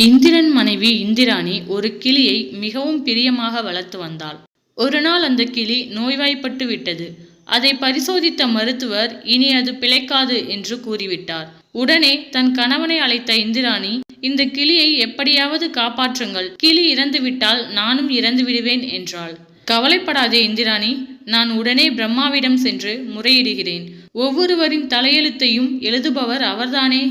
இந்திரன் மனைவி இந்திராணி ஒரு கிளியை மிகவும் பிரியமாக வளர்த்து வந்தாள். ஒரு நாள் அந்த கிளி நோய்வாய்ப்பட்டு விட்டது. அதை பரிசோதித்த மருத்துவர் இனி அது பிழைக்காது என்று கூறிவிட்டார். உடனே தன் கணவனை அழைத்த இந்திராணி, இந்த கிளியை எப்படியாவது காப்பாற்றுங்கள், கிளி இறந்துவிட்டால் நானும் இறந்து விடுவேன் என்றாள். கவலைப்படாதே இந்திராணி, நான் உடனே பிரம்மாவிடம் சென்று முறையிடுகிறேன். ஒவ்வொருவரின் தலையெழுத்தையும் எழுதுபவர் அவர்தானே,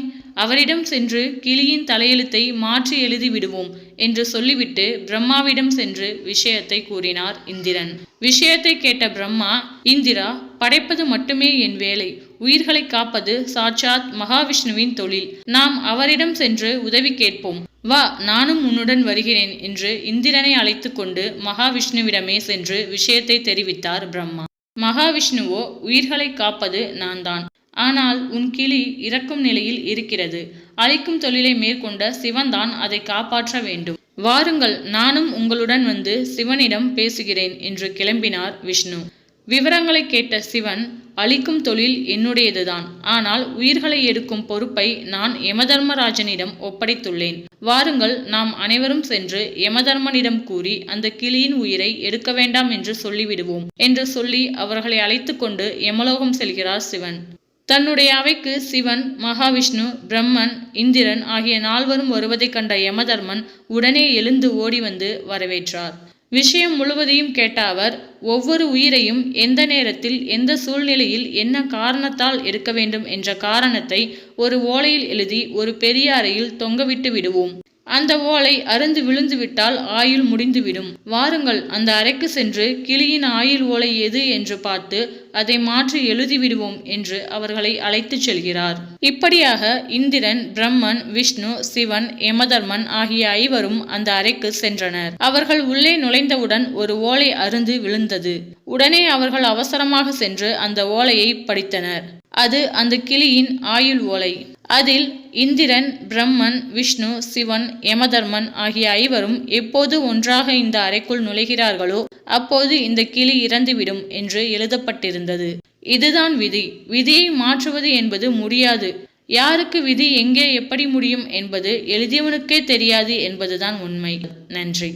அவரிடம் சென்று கிளியின் தலையெழுத்தை மாற்றி எழுதி விடுவோம் என்று சொல்லிவிட்டு பிரம்மாவிடம் சென்று விஷயத்தை கூறினார் இந்திரன். விஷயத்தை கேட்ட பிரம்மா, இந்திரா, படைப்பது மட்டுமே என் வேலை, உயிர்களை காப்பது சாட்சாத் மகாவிஷ்ணுவின் தொழில். நாம் அவரிடம் சென்று உதவி கேட்போம். வா, நானும் உன்னுடன் வருகிறேன் என்று இந்திரனை அழைத்து கொண்டு மகாவிஷ்ணுவிடமே சென்று விஷயத்தை தெரிவித்தார் பிரம்மா. மகாவிஷ்ணுவோ, உயிர்களை காப்பது நான் தான், ஆனால் உன் கிளி இறக்கும் நிலையில் இருக்கிறது. அழிக்கும் தொழிலை மேற்கொண்ட சிவன்தான் அதை காப்பாற்ற வேண்டும். வாருங்கள், நானும் உங்களுடன் வந்து சிவனிடம் பேசுகிறேன் என்று கிளம்பினார் விஷ்ணு. விவரங்களை கேட்ட சிவன், அழிக்கும் தொழில் என்னுடையதுதான், ஆனால் உயிர்களை எடுக்கும் பொறுப்பை நான் யமதர்மராஜனிடம் ஒப்படைத்துள்ளேன். வாருங்கள், நாம் அனைவரும் சென்று யமதர்மனிடம் கூறி அந்த கிளியின் உயிரை எடுக்க வேண்டாம் என்று சொல்லிவிடுவோம் என்று சொல்லி அவர்களை அழைத்து கொண்டு யமலோகம் செல்கிறார் சிவன். தன்னுடைய அவைக்கு சிவன், மகாவிஷ்ணு, பிரம்மன், இந்திரன் ஆகிய நால்வரும் வருவதைக் கண்ட யமதர்மன் உடனே எழுந்து ஓடி வந்து வரவேற்றார். விஷயம் முழுவதையும் கேட்ட அவர், ஒவ்வொரு உயிரையும் எந்த நேரத்தில் எந்த சூழ்நிலையில் என்ன காரணத்தால் எடுக்க வேண்டும் என்ற காரணத்தை ஒரு ஓலையில் எழுதி ஒரு பெரிய அறையில் தொங்கவிட்டு விடுவோம். அந்த ஓலை அருந்து விழுந்து விட்டால் ஆயுள் முடிந்துவிடும். வாருங்கள், அந்த அறைக்கு சென்று கிளியின் ஆயுள் ஓலை எது என்று பார்த்து அதை மாற்றி எழுதிவிடுவோம் என்று அவர்களை அழைத்துச் செல்கிறார். இப்படியாக இந்திரன், பிரம்மன், விஷ்ணு, சிவன், யமதர்மன் ஆகிய ஐவரும் அந்த அறைக்கு சென்றனர். அவர்கள் உள்ளே நுழைந்தவுடன் ஒரு ஓலை அருந்து விழுந்தது. உடனே அவர்கள் அவசரமாக சென்று அந்த ஓலையை படித்தனர். அது அந்த கிளியின் ஆயுள் ஓலை. அதில் இந்திரன், பிரம்மன், விஷ்ணு, சிவன், யமதர்மன் ஆகிய ஐவரும் எப்போது ஒன்றாக இந்த அறைக்குள் நுழைகிறார்களோ அப்போது இந்த கிளி இறந்துவிடும் என்று எழுதப்பட்டிருந்தது. இதுதான் விதி. விதியை மாற்றுவது என்பது முடியாது. யாருக்கு விதி எங்கே எப்படி முடியும் என்பது எழுதியவனுக்கே தெரியாது என்பதுதான் உண்மை. நன்றி.